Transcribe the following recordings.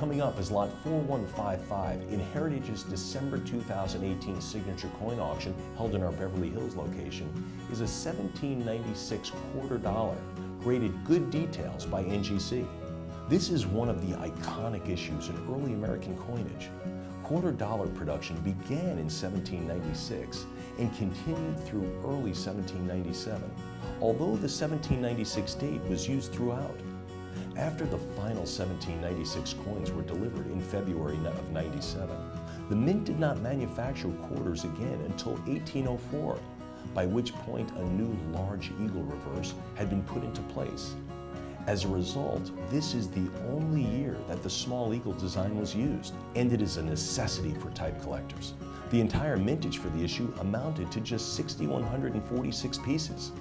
Coming up is lot 4155 in Heritage's December 2018 signature coin auction held in our Beverly Hills location is a 1796 quarter dollar graded good details by NGC. This is one of the iconic issues in early American coinage. Quarter dollar production began in 1796 and continued through early 1797, although the 1796 date was used throughout. After the final 1796 coins were delivered in February of 97, the mint did not manufacture quarters again until 1804, by which point a new large eagle reverse had been put into place. As a result, this is the only year that the small eagle design was used, and it is a necessity for type collectors. The entire mintage for the issue amounted to just 6,146 pieces.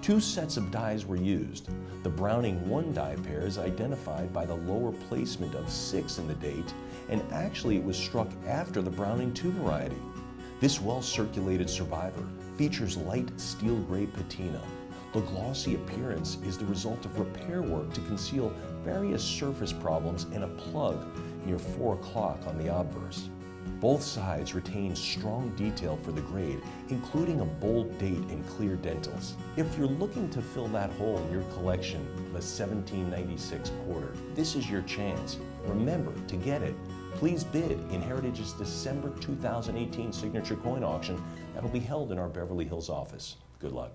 Two sets of dies were used. The Browning 1 die pair is identified by the lower placement of 6 in the date, and actually it was struck after the Browning 2 variety. This well-circulated survivor features light steel gray patina. The glossy appearance is the result of repair work to conceal various surface problems and a plug near 4 o'clock on the obverse. Both sides retain strong detail for the grade, including a bold date and clear dentals. If you're looking to fill that hole in your collection of a 1796 quarter, this is your chance. Remember, to get it, please bid in Heritage's December 2018 signature coin auction that will be held in our Beverly Hills office. Good luck.